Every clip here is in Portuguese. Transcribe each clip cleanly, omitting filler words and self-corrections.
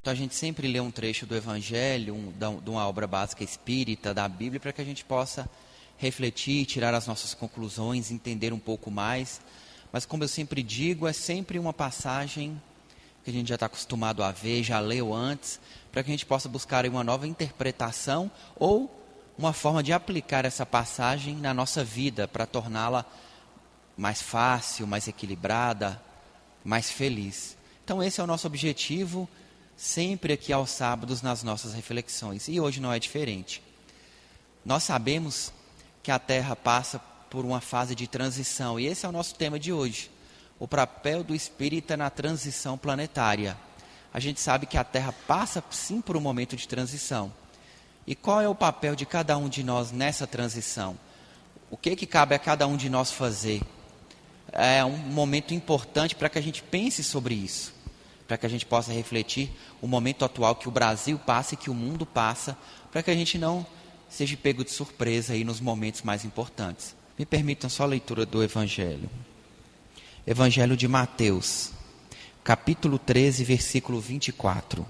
Então a gente sempre lê um trecho do Evangelho, de uma obra básica espírita, da Bíblia, para que a gente possa refletir, tirar as nossas conclusões, entender um pouco mais. Mas como eu sempre digo, é sempre uma passagem que a gente já está acostumado a ver, já leu antes, para que a gente possa buscar uma nova interpretação ou uma forma de aplicar essa passagem na nossa vida, para torná-la mais fácil, mais equilibrada, mais feliz. Então esse é o nosso objetivo, sempre aqui aos sábados nas nossas reflexões. E hoje não é diferente. Nós sabemos que a Terra passa por uma fase de transição, e esse é o nosso tema de hoje. O papel do espírita na transição planetária. A gente sabe que a Terra passa sim por um momento de transição. E qual é o papel de cada um de nós nessa transição? O que cabe a cada um de nós fazer? É um momento importante para que a gente pense sobre isso, para que a gente possa refletir o momento atual que o Brasil passa e que o mundo passa, para que a gente não seja pego de surpresa aí nos momentos mais importantes. Me permitam só a leitura do Evangelho. Evangelho de Mateus, capítulo 13, versículo 24.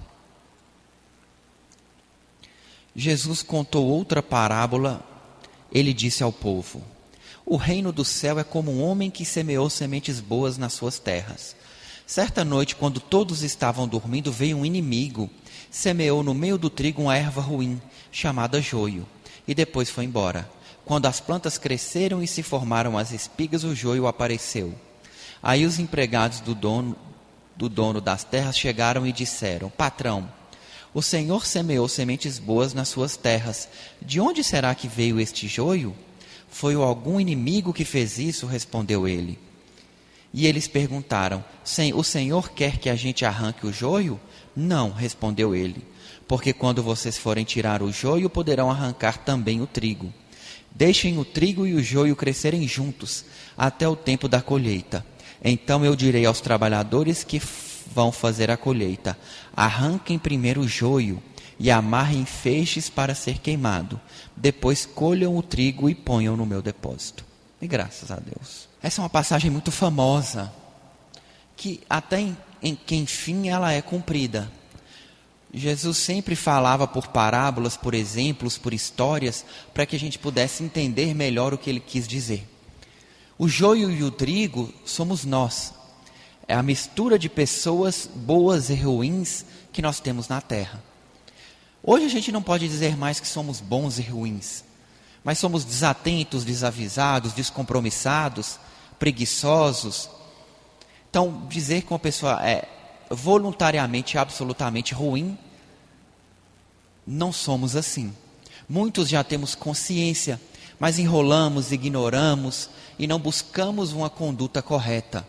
Jesus contou outra parábola. Ele disse ao povo: o reino do céu é como um homem que semeou sementes boas nas suas terras. Certa noite, quando todos estavam dormindo, veio um inimigo, semeou no meio do trigo uma erva ruim, chamada joio, e depois foi embora. Quando as plantas cresceram e se formaram as espigas, o joio apareceu. Aí os empregados do dono das terras chegaram e disseram: patrão, o Senhor semeou sementes boas nas suas terras. De onde será que veio este joio? Foi algum inimigo que fez isso? Respondeu ele. E eles perguntaram: o Senhor quer que a gente arranque o joio? Não, respondeu ele, porque quando vocês forem tirar o joio, poderão arrancar também o trigo. Deixem o trigo e o joio crescerem juntos, até o tempo da colheita. Então eu direi aos trabalhadores que vão fazer a colheita: arranquem primeiro o joio e amarrem feixes para ser queimado. Depois colham o trigo e ponham no meu depósito. E graças a Deus. Essa é uma passagem muito famosa, que até enfim ela é cumprida. Jesus sempre falava por parábolas, por exemplos, por histórias, para que a gente pudesse entender melhor o que ele quis dizer. O joio e o trigo somos nós. É a mistura de pessoas boas e ruins que nós temos na terra. Hoje a gente não pode dizer mais que somos bons e ruins, mas somos desatentos, desavisados, descompromissados, preguiçosos. Então, dizer que uma pessoa é voluntariamente, absolutamente ruim, não somos assim. Muitos já temos consciência, mas enrolamos, ignoramos e não buscamos uma conduta correta.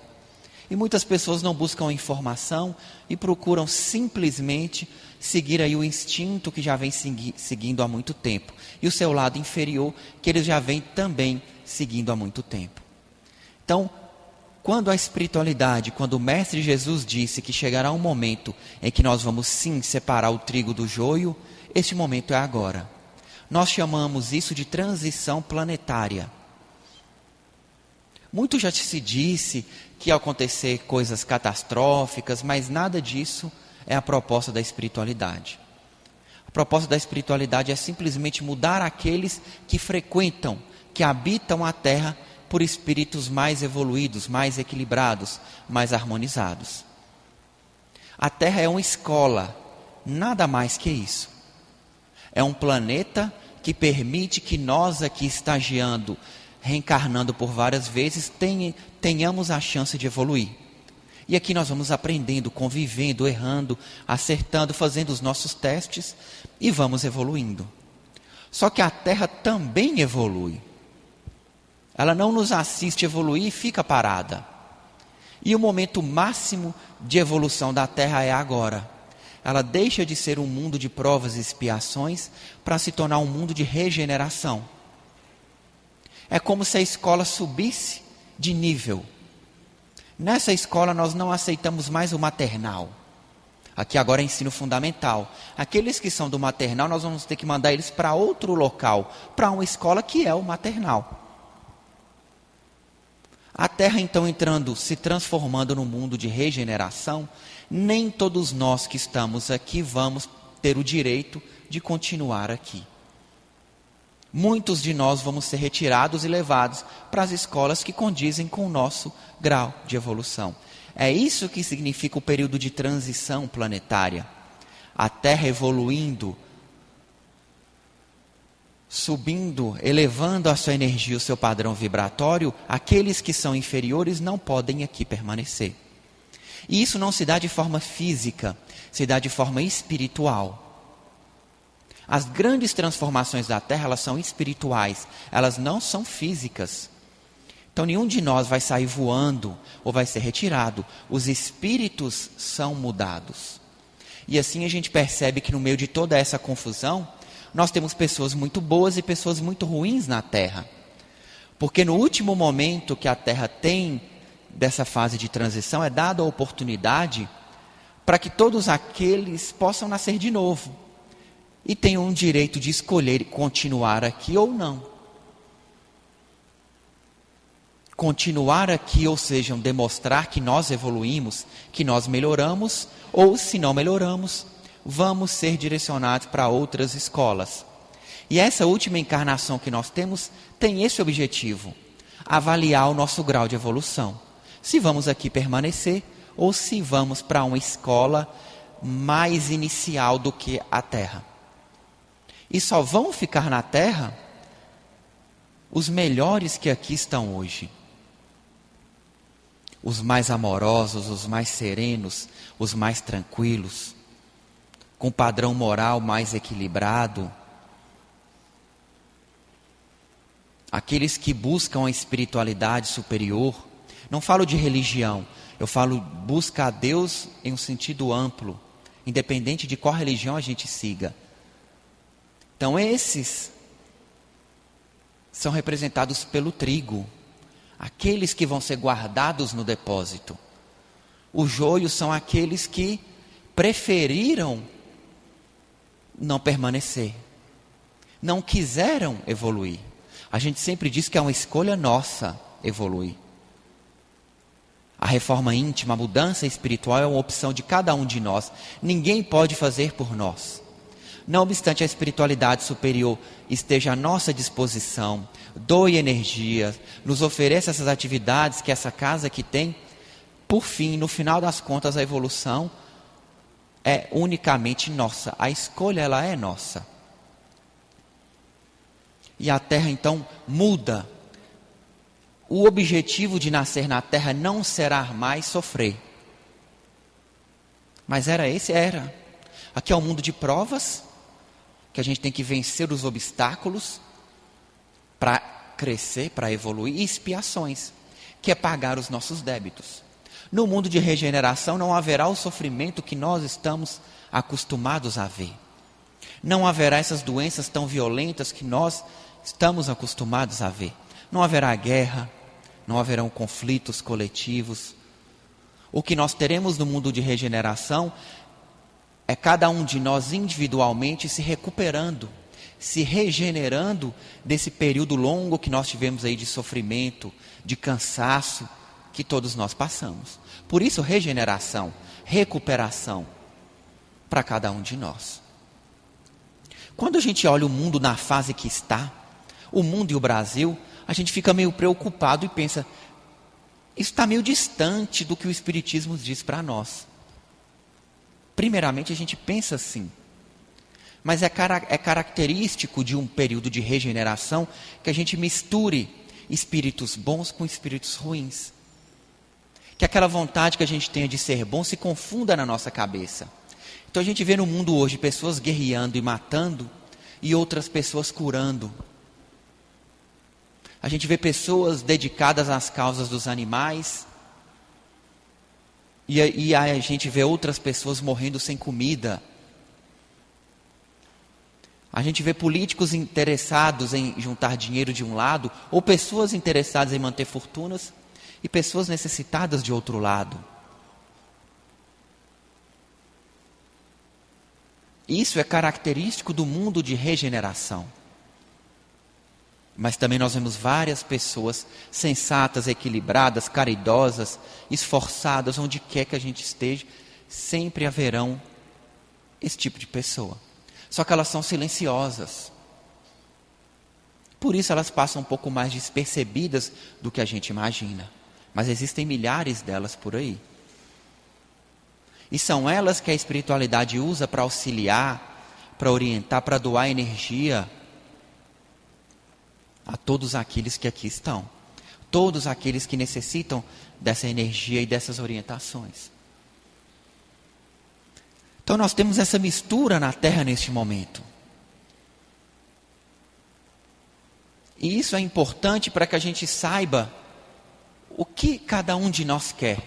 E muitas pessoas não buscam informação e procuram simplesmente seguir aí o instinto que já vem seguindo há muito tempo. E o seu lado inferior, que eles já vêm também seguindo há muito tempo. Então, quando a espiritualidade, quando o Mestre Jesus disse que chegará um momento em que nós vamos sim separar o trigo do joio, este momento é agora. Nós chamamos isso de transição planetária. Muito já se disse que ia acontecer coisas catastróficas, mas nada disso é a proposta da espiritualidade. A proposta da espiritualidade é simplesmente mudar aqueles que frequentam, que habitam a Terra por espíritos mais evoluídos, mais equilibrados, mais harmonizados. A Terra é uma escola, nada mais que isso. É um planeta que permite que nós aqui estagiando, reencarnando por várias vezes, tenhamos a chance de evoluir. E aqui nós vamos aprendendo, convivendo, errando, acertando, fazendo os nossos testes e vamos evoluindo. Só que a Terra também evolui. Ela não nos assiste evoluir e fica parada. E o momento máximo de evolução da Terra é agora. Ela deixa de ser um mundo de provas e expiações para se tornar um mundo de regeneração. É como se a escola subisse de nível. Nessa escola nós não aceitamos mais o maternal. Aqui agora é ensino fundamental. Aqueles que são do maternal, nós vamos ter que mandar eles para outro local, para uma escola que é o maternal. A Terra então se transformando no mundo de regeneração, nem todos nós que estamos aqui vamos ter o direito de continuar aqui. Muitos de nós vamos ser retirados e levados para as escolas que condizem com o nosso grau de evolução. É isso que significa o período de transição planetária. A Terra evoluindo, subindo, elevando a sua energia, o seu padrão vibratório, aqueles que são inferiores não podem aqui permanecer. E isso não se dá de forma física, se dá de forma espiritual. As grandes transformações da Terra, elas são espirituais, elas não são físicas. Então nenhum de nós vai sair voando ou vai ser retirado. Os espíritos são mudados. E assim a gente percebe que no meio de toda essa confusão, nós temos pessoas muito boas e pessoas muito ruins na Terra. Porque no último momento que a Terra tem dessa fase de transição, é dada a oportunidade para que todos aqueles possam nascer de novo. E tenham o direito de escolher continuar aqui ou não. Continuar aqui, ou seja, demonstrar que nós evoluímos, que nós melhoramos, ou se não melhoramos, vamos ser direcionados para outras escolas. E essa última encarnação que nós temos tem esse objetivo: avaliar o nosso grau de evolução. Se vamos aqui permanecer ou se vamos para uma escola mais inicial do que a Terra. E só vão ficar na Terra os melhores que aqui estão hoje. Os mais amorosos, os mais serenos, os mais tranquilos, com padrão moral mais equilibrado. Aqueles que buscam a espiritualidade superior. Não falo de religião, eu falo busca a Deus em um sentido amplo, independente de qual religião a gente siga. Então esses são representados pelo trigo, aqueles que vão ser guardados no depósito. Os joios são aqueles que preferiram não permanecer, não quiseram evoluir. A gente sempre diz que é uma escolha nossa evoluir. A reforma íntima, a mudança espiritual é uma opção de cada um de nós. Ninguém pode fazer por nós. Não obstante a espiritualidade superior esteja à nossa disposição, doe energia, nos ofereça essas atividades que essa casa aqui tem, por fim, no final das contas, a evolução é unicamente nossa. A escolha, ela é nossa. E a Terra, então, muda. O objetivo de nascer na Terra não será mais sofrer. Mas era. Aqui é um mundo de provas, que a gente tem que vencer os obstáculos para crescer, para evoluir, e expiações, que é pagar os nossos débitos. No mundo de regeneração não haverá o sofrimento que nós estamos acostumados a ver. Não haverá essas doenças tão violentas que nós estamos acostumados a ver. Não haverá guerra, não haverão conflitos coletivos. O que nós teremos no mundo de regeneração é cada um de nós individualmente se recuperando, se regenerando desse período longo que nós tivemos aí de sofrimento, de cansaço, que todos nós passamos. Por isso, regeneração, recuperação para cada um de nós. Quando a gente olha o mundo na fase que está, o mundo e o Brasil, a gente fica meio preocupado e pensa, isso está meio distante do que o Espiritismo diz para nós. Primeiramente a gente pensa assim, mas é característico de um período de regeneração que a gente misture espíritos bons com espíritos ruins. Que aquela vontade que a gente tenha de ser bom se confunda na nossa cabeça. Então a gente vê no mundo hoje pessoas guerreando e matando e outras pessoas curando. A gente vê pessoas dedicadas às causas dos animais e a gente vê outras pessoas morrendo sem comida. A gente vê políticos interessados em juntar dinheiro de um lado, ou pessoas interessadas em manter fortunas, e pessoas necessitadas de outro lado. Isso é característico do mundo de regeneração. Mas também nós vemos várias pessoas sensatas, equilibradas, caridosas, esforçadas, onde quer que a gente esteja, sempre haverão esse tipo de pessoa. Só que elas são silenciosas. Por isso elas passam um pouco mais despercebidas do que a gente imagina. Mas existem milhares delas por aí. E são elas que a espiritualidade usa para auxiliar, para orientar, para doar energia a todos aqueles que aqui estão. Todos aqueles que necessitam dessa energia e dessas orientações. Então nós temos essa mistura na Terra neste momento. E isso é importante para que a gente saiba o que cada um de nós quer.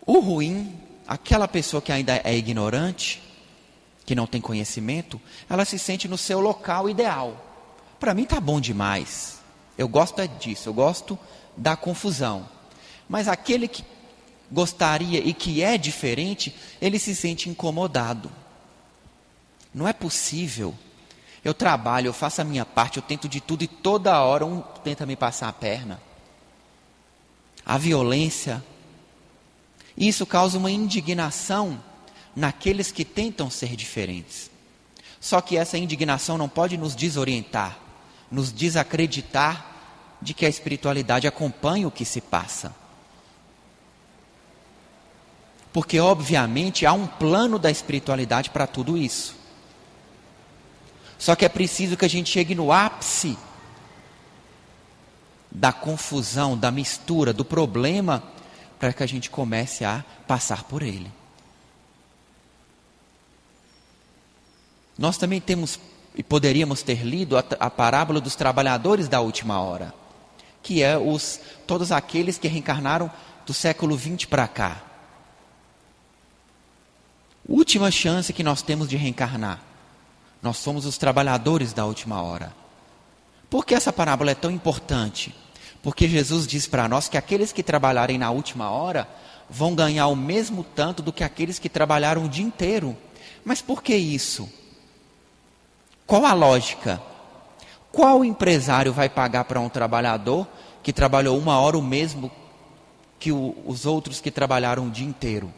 O ruim, aquela pessoa que ainda é ignorante, que não tem conhecimento, ela se sente no seu local ideal. Para mim está bom demais. Eu gosto disso, eu gosto da confusão. Mas aquele que gostaria e que é diferente, ele se sente incomodado. Não é possível. Eu trabalho, eu faço a minha parte, eu tento de tudo e toda hora um tenta me passar a perna. A violência, isso causa uma indignação naqueles que tentam ser diferentes. Só que essa indignação não pode nos desorientar, nos desacreditar de que a espiritualidade acompanha o que se passa. Porque, obviamente, há um plano da espiritualidade para tudo isso. Só que é preciso que a gente chegue no ápice da confusão, da mistura, do problema, para que a gente comece a passar por ele. Nós também temos e poderíamos ter lido a parábola dos trabalhadores da última hora, que é todos aqueles que reencarnaram do século XX para cá. Última chance que nós temos de reencarnar. Nós somos os trabalhadores da última hora. Por que essa parábola é tão importante? Porque Jesus diz para nós que aqueles que trabalharem na última hora vão ganhar o mesmo tanto do que aqueles que trabalharam o dia inteiro. Mas por que isso? Qual a lógica? Qual empresário vai pagar para um trabalhador que trabalhou 1 hora o mesmo que os outros que trabalharam o dia inteiro?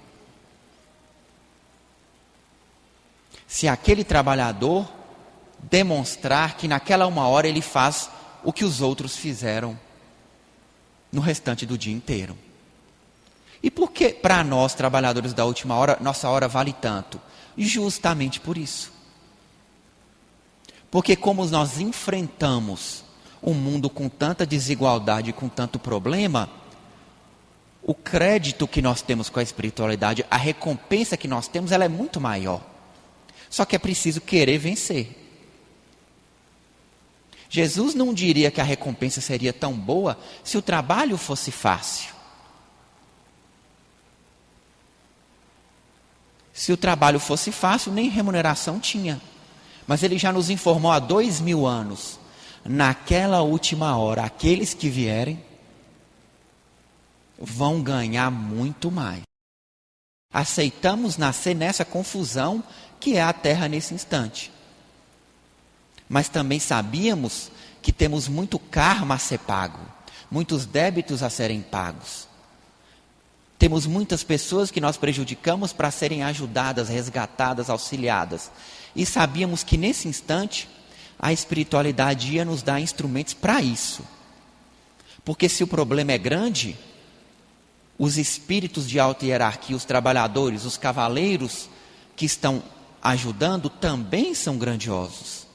Se aquele trabalhador demonstrar que naquela 1 hora ele faz o que os outros fizeram no restante do dia inteiro. E por que para nós, trabalhadores da última hora, nossa hora vale tanto? Justamente por isso. Porque como nós enfrentamos um mundo com tanta desigualdade, com tanto problema, o crédito que nós temos com a espiritualidade, a recompensa que nós temos, ela é muito maior. Só que é preciso querer vencer. Jesus não diria que a recompensa seria tão boa se o trabalho fosse fácil. Se o trabalho fosse fácil, nem remuneração tinha. Mas ele já nos informou há 2000 anos. Naquela última hora, aqueles que vierem vão ganhar muito mais. Aceitamos nascer nessa confusão que é a Terra nesse instante. Mas também sabíamos que temos muito karma a ser pago, muitos débitos a serem pagos. Temos muitas pessoas que nós prejudicamos para serem ajudadas, resgatadas, auxiliadas. E sabíamos que nesse instante a espiritualidade ia nos dar instrumentos para isso. Porque se o problema é grande, os espíritos de alta hierarquia, os trabalhadores, os cavaleiros que estão ajudando também são grandiosos.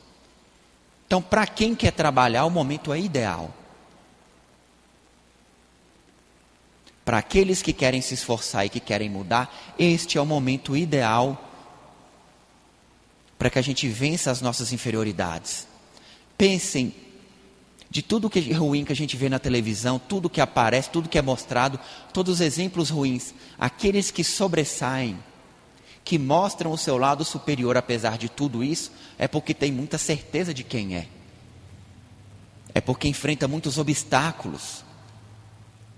Então, para quem quer trabalhar, o momento é ideal. Para aqueles que querem se esforçar e que querem mudar, este é o momento ideal para que a gente vença as nossas inferioridades. Pensem de tudo que é ruim que a gente vê na televisão, tudo que aparece, tudo que é mostrado, todos os exemplos ruins, aqueles que sobressaem, que mostram o seu lado superior apesar de tudo isso, é porque tem muita certeza de quem é. É porque enfrenta muitos obstáculos.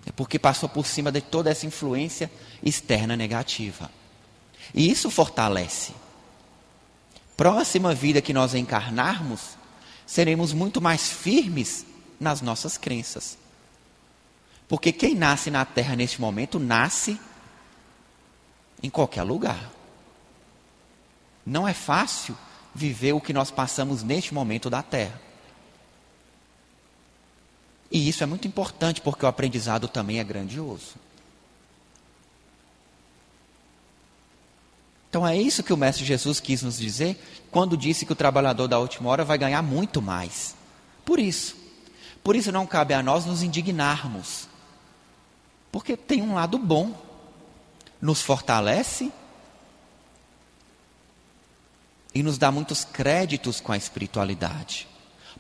É porque passou por cima de toda essa influência externa negativa. E isso fortalece. próxima vida que nós encarnarmos, seremos muito mais firmes nas nossas crenças. Porque quem nasce na Terra neste momento, nasce em qualquer lugar. Não é fácil viver o que nós passamos neste momento da Terra. E isso é muito importante, porque o aprendizado também é grandioso. Então é isso que o Mestre Jesus quis nos dizer, quando disse que o trabalhador da última hora vai ganhar muito mais. Por isso não cabe a nós nos indignarmos. Porque tem um lado bom. Nos fortalece e nos dá muitos créditos com a espiritualidade.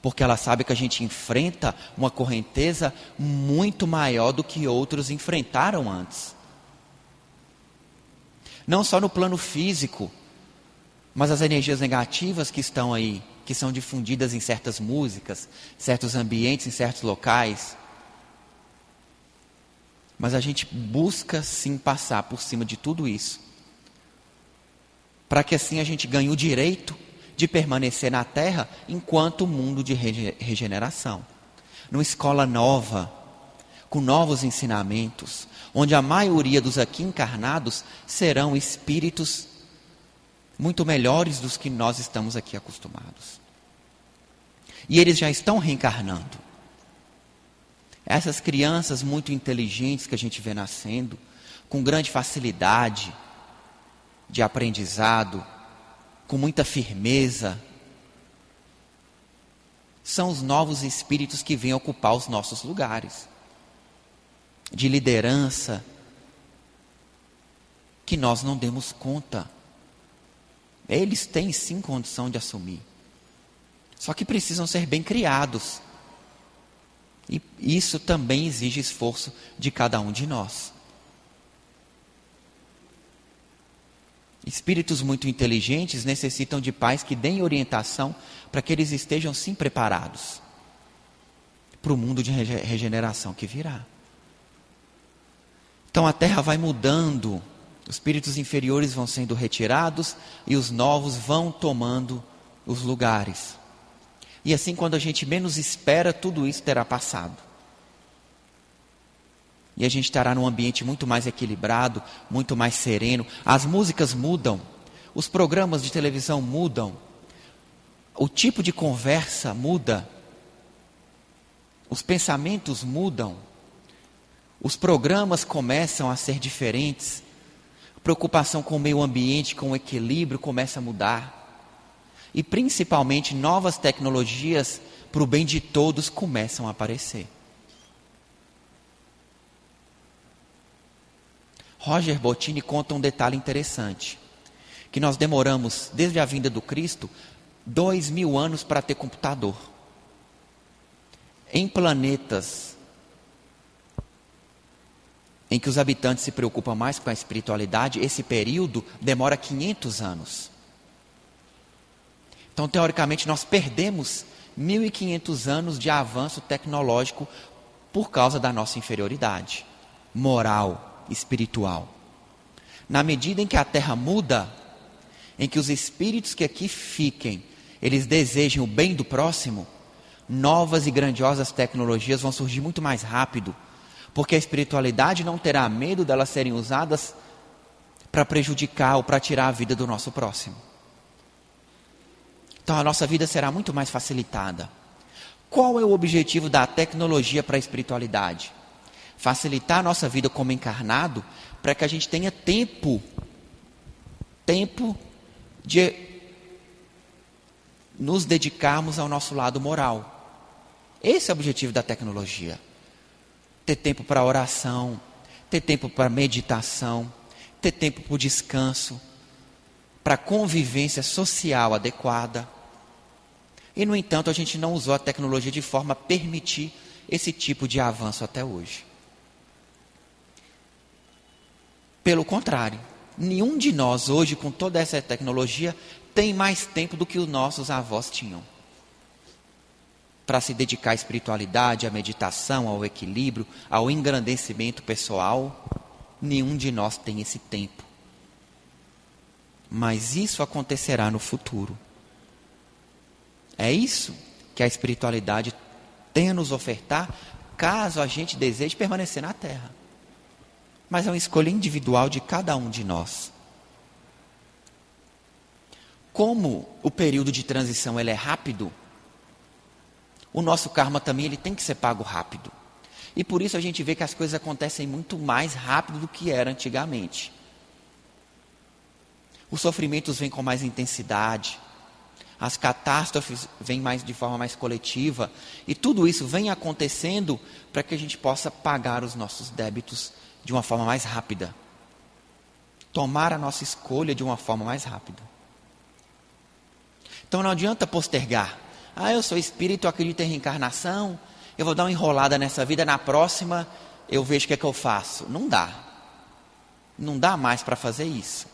Porque ela sabe que a gente enfrenta uma correnteza muito maior do que outros enfrentaram antes. Não só no plano físico, mas as energias negativas que estão aí, que são difundidas em certas músicas, certos ambientes, em certos locais. Mas a gente busca sim passar por cima de tudo isso, para que assim a gente ganhe o direito de permanecer na Terra enquanto mundo de regeneração. Numa escola nova, com novos ensinamentos, onde a maioria dos aqui encarnados serão espíritos muito melhores dos que nós estamos aqui acostumados. E eles já estão reencarnando. Essas crianças muito inteligentes que a gente vê nascendo, com grande facilidade de aprendizado, com muita firmeza, são os novos espíritos que vêm ocupar os nossos lugares de liderança, que nós não demos conta. Eles têm sim condição de assumir, só que precisam ser bem criados, e isso também exige esforço de cada um de nós. Espíritos muito inteligentes necessitam de pais que deem orientação para que eles estejam sim preparados para o mundo de regeneração que virá. Então a Terra vai mudando, os espíritos inferiores vão sendo retirados e os novos vão tomando os lugares. E assim, quando a gente menos espera, tudo isso terá passado. E a gente estará num ambiente muito mais equilibrado, muito mais sereno. As músicas mudam, os programas de televisão mudam, o tipo de conversa muda, os pensamentos mudam, os programas começam a ser diferentes, a preocupação com o meio ambiente, com o equilíbrio começa a mudar. E principalmente novas tecnologias para o bem de todos começam a aparecer. Roger Bottini conta um detalhe interessante, que nós demoramos, desde a vinda do Cristo, 2000 anos para ter computador. Em planetas em que os habitantes se preocupam mais com a espiritualidade, esse período demora 500 anos. Então, teoricamente, nós perdemos 1500 anos de avanço tecnológico por causa da nossa inferioridade moral, espiritual. Na medida em que a Terra muda, em que os espíritos que aqui fiquem, eles desejem o bem do próximo, novas e grandiosas tecnologias vão surgir muito mais rápido, porque a espiritualidade não terá medo delas serem usadas para prejudicar ou para tirar a vida do nosso próximo. Então a nossa vida será muito mais facilitada. Qual é o objetivo da tecnologia para a espiritualidade? Facilitar a nossa vida como encarnado, para que a gente tenha tempo de nos dedicarmos ao nosso lado moral. Esse é o objetivo da tecnologia. Ter tempo para oração, ter tempo para meditação, ter tempo para o descanso, para convivência social adequada. E, no entanto, a gente não usou a tecnologia de forma a permitir esse tipo de avanço até hoje. Pelo contrário, nenhum de nós hoje, com toda essa tecnologia, tem mais tempo do que os nossos avós tinham para se dedicar à espiritualidade, à meditação, ao equilíbrio, ao engrandecimento pessoal. Nenhum de nós tem esse tempo. Mas isso acontecerá no futuro. É isso que a espiritualidade tem a nos ofertar, caso a gente deseje permanecer na Terra. Mas é uma escolha individual de cada um de nós. Como o período de transição ele é rápido, o nosso karma também ele tem que ser pago rápido. E por isso a gente vê que as coisas acontecem muito mais rápido do que era antigamente. Os sofrimentos vêm com mais intensidade, as catástrofes vêm de forma mais coletiva, e tudo isso vem acontecendo para que a gente possa pagar os nossos débitos de uma forma mais rápida. Tomar a nossa escolha de uma forma mais rápida. Então não adianta postergar. Eu sou espírito, eu acredito em reencarnação, eu vou dar uma enrolada nessa vida, na próxima eu vejo o que é que eu faço. Não dá. Não dá mais para fazer isso.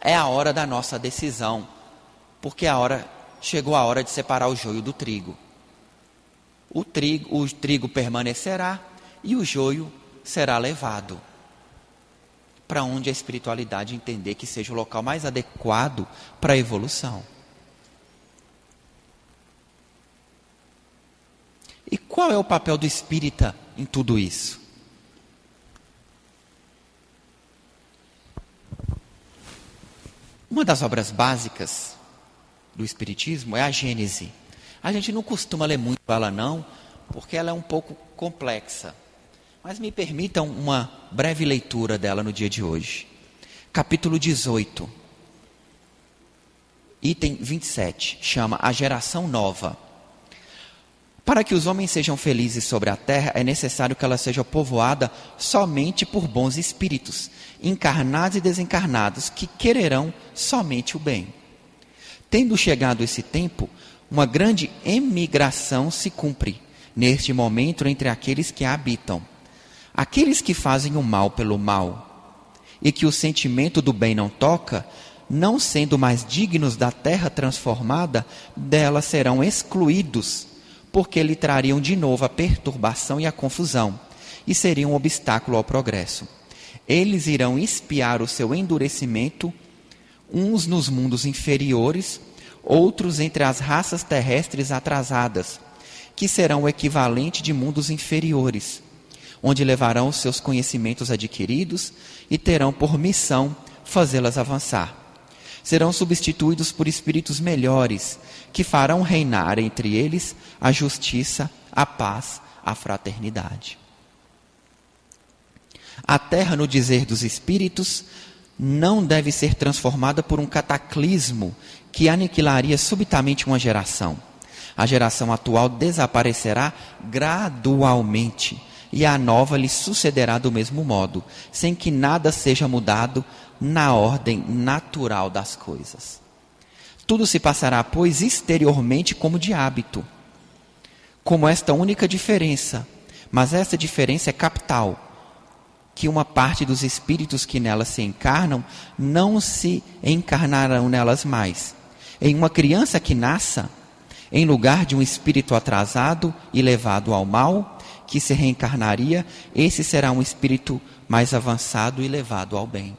É a hora da nossa decisão, porque chegou a hora de separar o joio do trigo. O trigo permanecerá e o joio será levado para onde a espiritualidade entender que seja o local mais adequado para a evolução. E qual é o papel do espírita em tudo isso? Uma das obras básicas do espiritismo é a Gênese. A gente não costuma ler muito ela não, porque ela é um pouco complexa. Mas me permitam uma breve leitura dela no dia de hoje. Capítulo 18, item 27, chama A Geração Nova. Para que os homens sejam felizes sobre a terra, é necessário que ela seja povoada somente por bons espíritos, encarnados e desencarnados, que quererão somente o bem. Tendo chegado esse tempo, uma grande emigração se cumpre, neste momento, entre aqueles que a habitam. Aqueles que fazem o mal pelo mal, e que o sentimento do bem não toca, não sendo mais dignos da terra transformada, dela serão excluídos, porque lhe trariam de novo a perturbação e a confusão, e seriam um obstáculo ao progresso. Eles irão expiar o seu endurecimento, uns nos mundos inferiores, outros entre as raças terrestres atrasadas, que serão o equivalente de mundos inferiores, onde levarão os seus conhecimentos adquiridos e terão por missão fazê-las avançar. Serão substituídos por espíritos melhores, que farão reinar entre eles a justiça, a paz, a fraternidade. A terra, no dizer dos espíritos, não deve ser transformada por um cataclismo que aniquilaria subitamente uma geração. A geração atual desaparecerá gradualmente, e a nova lhe sucederá do mesmo modo, sem que nada seja mudado na ordem natural das coisas. Tudo se passará, pois, exteriormente como de hábito, como esta única diferença, mas essa diferença é capital, que uma parte dos espíritos que nelas se encarnam não se encarnarão nelas mais. Em uma criança que nasça, em lugar de um espírito atrasado e levado ao mal, que se reencarnaria, esse será um espírito mais avançado e levado ao bem.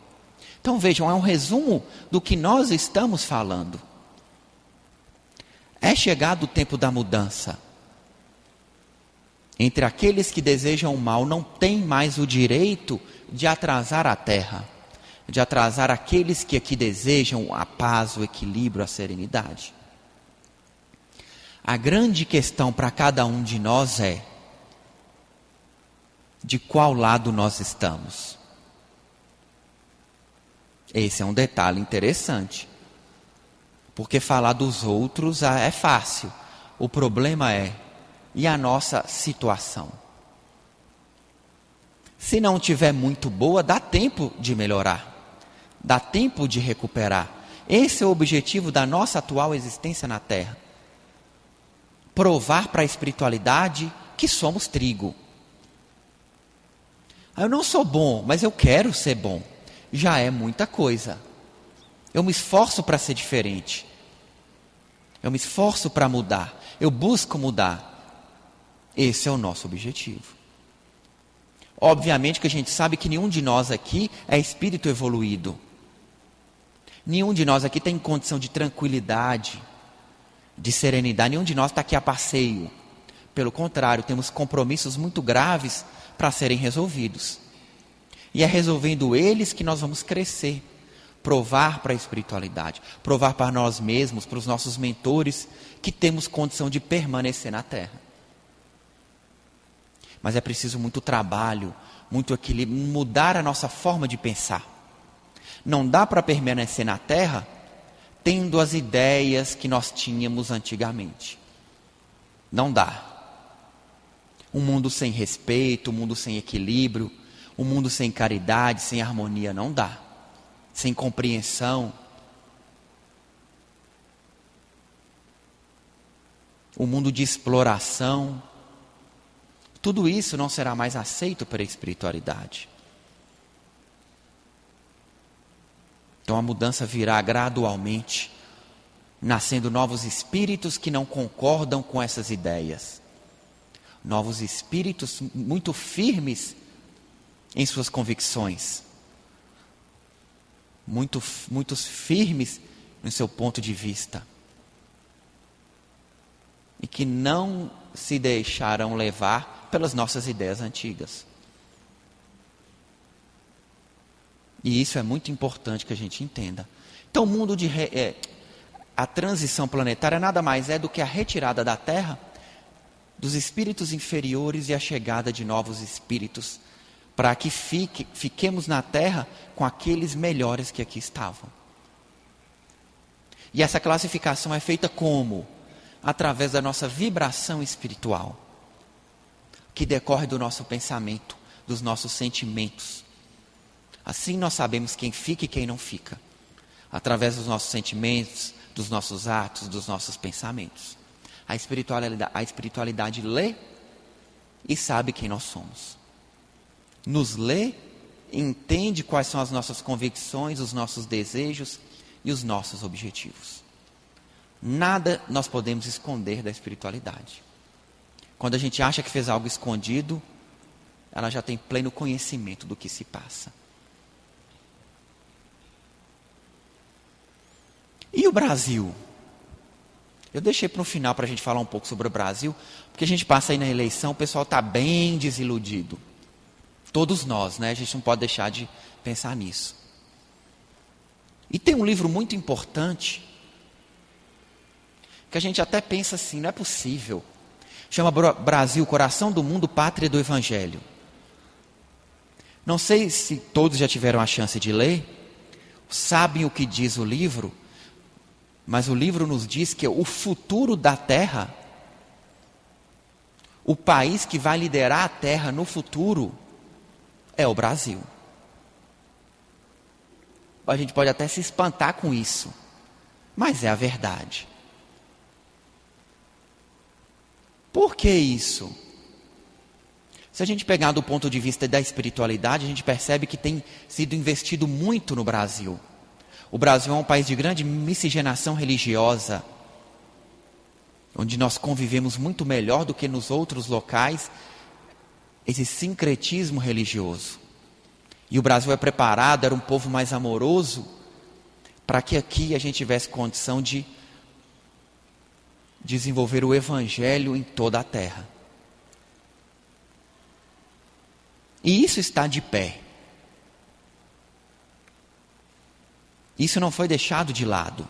Então vejam, é um resumo do que nós estamos falando. É chegado o tempo da mudança. Entre aqueles que desejam o mal, não tem mais o direito de atrasar a terra, de atrasar aqueles que aqui desejam a paz, o equilíbrio, a serenidade. A grande questão para cada um de nós é: de qual lado nós estamos? Esse é um detalhe interessante. Porque falar dos outros é fácil. O problema é, e a nossa situação? Se não tiver muito boa, dá tempo de melhorar. Dá tempo de recuperar. Esse é o objetivo da nossa atual existência na Terra. Provar para a espiritualidade que somos trigo. Eu não sou bom, mas eu quero ser bom. Já é muita coisa. Eu me esforço para ser diferente. Eu me esforço para mudar. Eu busco mudar. Esse é o nosso objetivo. Obviamente que a gente sabe que nenhum de nós aqui é espírito evoluído. Nenhum de nós aqui tem condição de tranquilidade, de serenidade. Nenhum de nós está aqui a passeio. Pelo contrário, temos compromissos muito graves para serem resolvidos. E é resolvendo eles que nós vamos crescer, provar para a espiritualidade, provar para nós mesmos, para os nossos mentores, que temos condição de permanecer na Terra. Mas é preciso muito trabalho, muito equilíbrio, mudar a nossa forma de pensar. Não dá para permanecer na Terra tendo as ideias que nós tínhamos antigamente. Não dá. Um mundo sem respeito, um mundo sem equilíbrio, um mundo sem caridade, sem harmonia, não dá. Sem compreensão. Um mundo de exploração. Tudo isso não será mais aceito pela espiritualidade. Então a mudança virá gradualmente, nascendo novos espíritos que não concordam com essas ideias. Novos espíritos muito firmes em suas convicções. Muitos firmes no seu ponto de vista. E que não se deixarão levar pelas nossas ideias antigas. E isso é muito importante que a gente entenda. Então o mundo a transição planetária nada mais é do que a retirada da Terra dos espíritos inferiores e a chegada de novos espíritos, para que fiquemos na Terra com aqueles melhores que aqui estavam. E essa classificação é feita como? Através da nossa vibração espiritual, que decorre do nosso pensamento, dos nossos sentimentos. Assim nós sabemos quem fica e quem não fica, através dos nossos sentimentos, dos nossos atos, dos nossos pensamentos. A espiritualidade lê e sabe quem nós somos. Nos lê, entende quais são as nossas convicções, os nossos desejos e os nossos objetivos. Nada nós podemos esconder da espiritualidade. Quando a gente acha que fez algo escondido, ela já tem pleno conhecimento do que se passa. E o Brasil? Eu deixei para o final para a gente falar um pouco sobre o Brasil, porque a gente passa aí na eleição, o pessoal está bem desiludido. Todos nós, né? A gente não pode deixar de pensar nisso. E tem um livro muito importante, que a gente até pensa assim, não é possível. Chama Brasil, Coração do Mundo, Pátria do Evangelho. Não sei se todos já tiveram a chance de ler, sabem o que diz o livro, mas o livro nos diz que o futuro da Terra, o país que vai liderar a Terra no futuro, é o Brasil. A gente pode até se espantar com isso, mas é a verdade. Por que isso? Se a gente pegar do ponto de vista da espiritualidade, a gente percebe que tem sido investido muito no Brasil. O Brasil é um país de grande miscigenação religiosa, onde nós convivemos muito melhor do que nos outros locais, esse sincretismo religioso. E o Brasil é preparado, era um povo mais amoroso, para que aqui a gente tivesse condição de desenvolver o Evangelho em toda a terra. E isso está de pé. Isso não foi deixado de lado.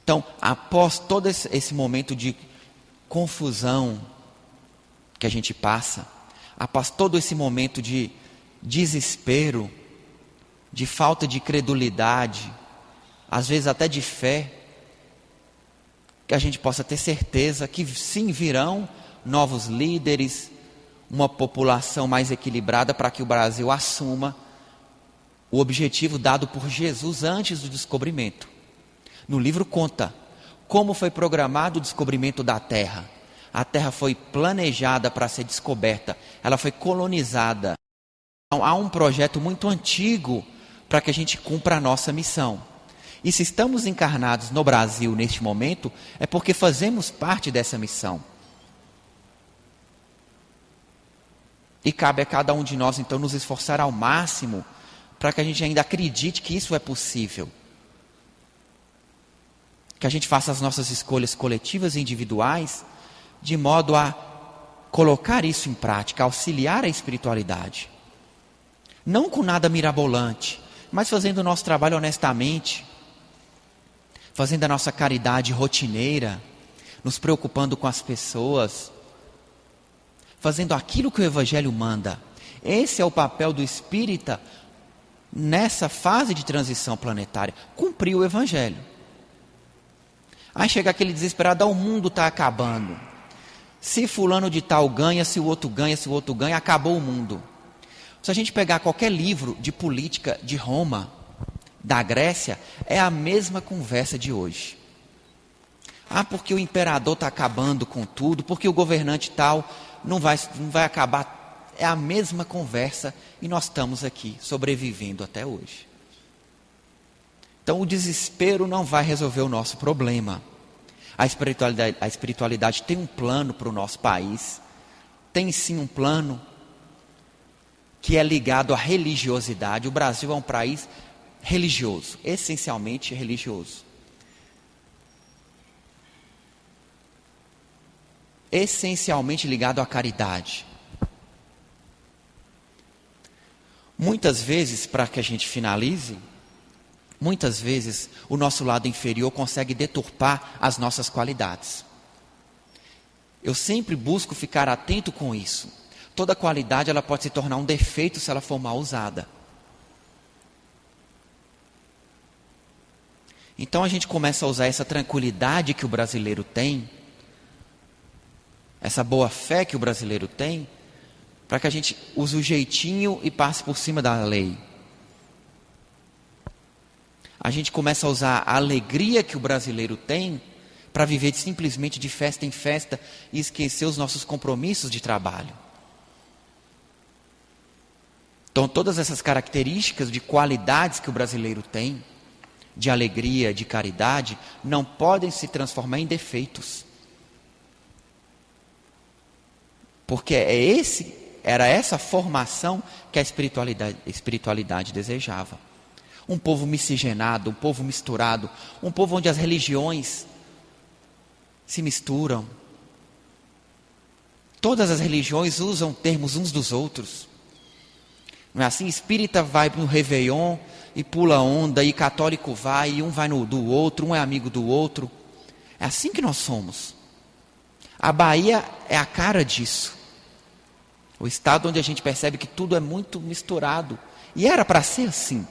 Então, após todo esse momento de confusão que a gente passa, após todo esse momento de desespero, de falta de credulidade, às vezes até de fé, que a gente possa ter certeza que sim virão novos líderes, uma população mais equilibrada para que o Brasil assuma o objetivo dado por Jesus antes do descobrimento. No livro conta como foi programado o descobrimento da Terra. A Terra foi planejada para ser descoberta, ela foi colonizada. Então, há um projeto muito antigo para que a gente cumpra a nossa missão. E se estamos encarnados no Brasil neste momento, é porque fazemos parte dessa missão. E cabe a cada um de nós, então, nos esforçar ao máximo para que a gente ainda acredite que isso é possível. Que a gente faça as nossas escolhas coletivas e individuais de modo a colocar isso em prática, auxiliar a espiritualidade. Não com nada mirabolante, mas fazendo o nosso trabalho honestamente, fazendo a nossa caridade rotineira, nos preocupando com as pessoas, fazendo aquilo que o Evangelho manda. Esse é o papel do espírita nessa fase de transição planetária, cumprir o Evangelho. Aí chega aquele desesperado, o mundo está acabando. Se fulano de tal ganha, se o outro ganha, se o outro ganha, acabou o mundo. Se a gente pegar qualquer livro de política de Roma, da Grécia, é a mesma conversa de hoje. Porque o imperador está acabando com tudo, porque o governante tal não vai acabar. É a mesma conversa e nós estamos aqui sobrevivendo até hoje. Então o desespero não vai resolver o nosso problema. A espiritualidade tem um plano para o nosso país. Tem sim um plano que é ligado à religiosidade. O Brasil é um país religioso, essencialmente religioso. Essencialmente ligado à caridade. Muitas vezes, para que a gente finalize, muitas vezes o nosso lado inferior consegue deturpar as nossas qualidades. Eu sempre busco ficar atento com isso. Toda qualidade ela pode se tornar um defeito se ela for mal usada. Então a gente começa a usar essa tranquilidade que o brasileiro tem, essa boa fé que o brasileiro tem, para que a gente use o jeitinho e passe por cima da lei. A gente começa a usar a alegria que o brasileiro tem para viver simplesmente de festa em festa e esquecer os nossos compromissos de trabalho. Então todas essas características de qualidades que o brasileiro tem, de alegria, de caridade, não podem se transformar em defeitos. Porque era essa formação que a espiritualidade desejava. Um povo miscigenado, um povo misturado, um povo onde as religiões se misturam. Todas as religiões usam termos uns dos outros. Não é assim? Espírita vai no Réveillon e pula onda, e católico vai, e um vai no do outro, um é amigo do outro. É assim que nós somos. A Bahia é a cara disso. O estado onde a gente percebe que tudo é muito misturado. E era para ser assim.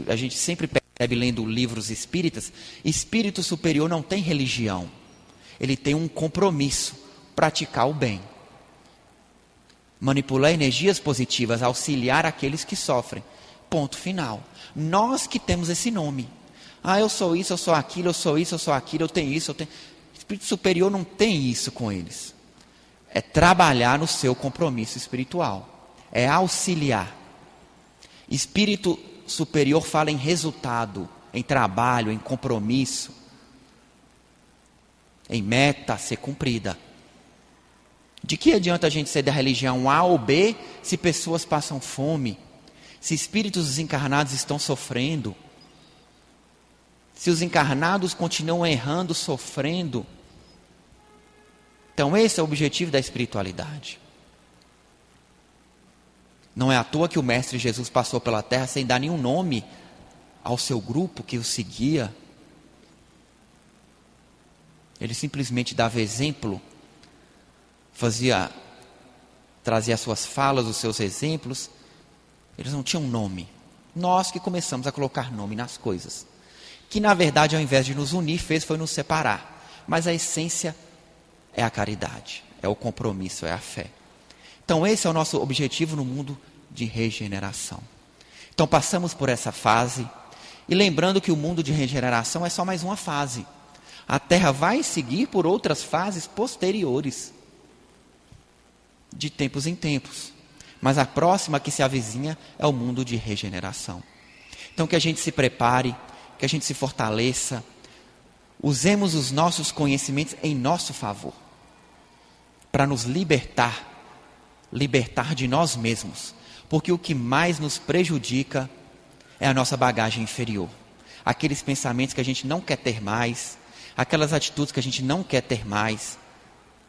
A gente sempre percebe lendo livros espíritas, espírito superior não tem religião. Ele tem um compromisso, praticar o bem. Manipular energias positivas, auxiliar aqueles que sofrem. Ponto final. Nós que temos esse nome. Eu sou isso, eu sou aquilo, eu sou isso, eu sou aquilo, eu tenho isso, eu tenho... Espírito superior não tem isso com eles. É trabalhar no seu compromisso espiritual. É auxiliar. Espírito superior fala em resultado, em trabalho, em compromisso, em meta a ser cumprida. De que adianta a gente ser da religião A ou B se pessoas passam fome, se espíritos desencarnados estão sofrendo, se os encarnados continuam errando, sofrendo? Então esse é o objetivo da espiritualidade. Não é à toa que o Mestre Jesus passou pela terra sem dar nenhum nome ao seu grupo que o seguia. Ele simplesmente dava exemplo, trazia as suas falas, os seus exemplos. Eles não tinham nome. Nós que começamos a colocar nome nas coisas. Que na verdade, ao invés de nos unir, foi nos separar. Mas a essência é a caridade, é o compromisso, é a fé. Então esse é o nosso objetivo no mundo de regeneração. Então passamos por essa fase, e lembrando que o mundo de regeneração é só mais uma fase. A Terra vai seguir por outras fases posteriores, de tempos em tempos. Mas a próxima que se avizinha é o mundo de regeneração. Então que a gente se prepare, que a gente se fortaleça, usemos os nossos conhecimentos em nosso favor, para nos libertar de nós mesmos. Porque o que mais nos prejudica é a nossa bagagem inferior. Aqueles pensamentos que a gente não quer ter mais, aquelas atitudes que a gente não quer ter mais,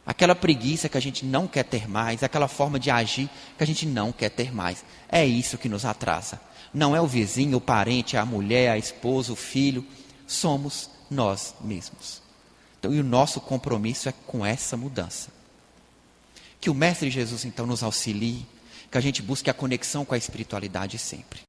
aquela preguiça que a gente não quer ter mais, aquela forma de agir que a gente não quer ter mais. É isso que nos atrasa. Não é o vizinho, o parente, a mulher, a esposa, o filho. Somos nós mesmos. Então, e o nosso compromisso é com essa mudança. Que o Mestre Jesus, então, nos auxilie, que a gente busque a conexão com a espiritualidade sempre.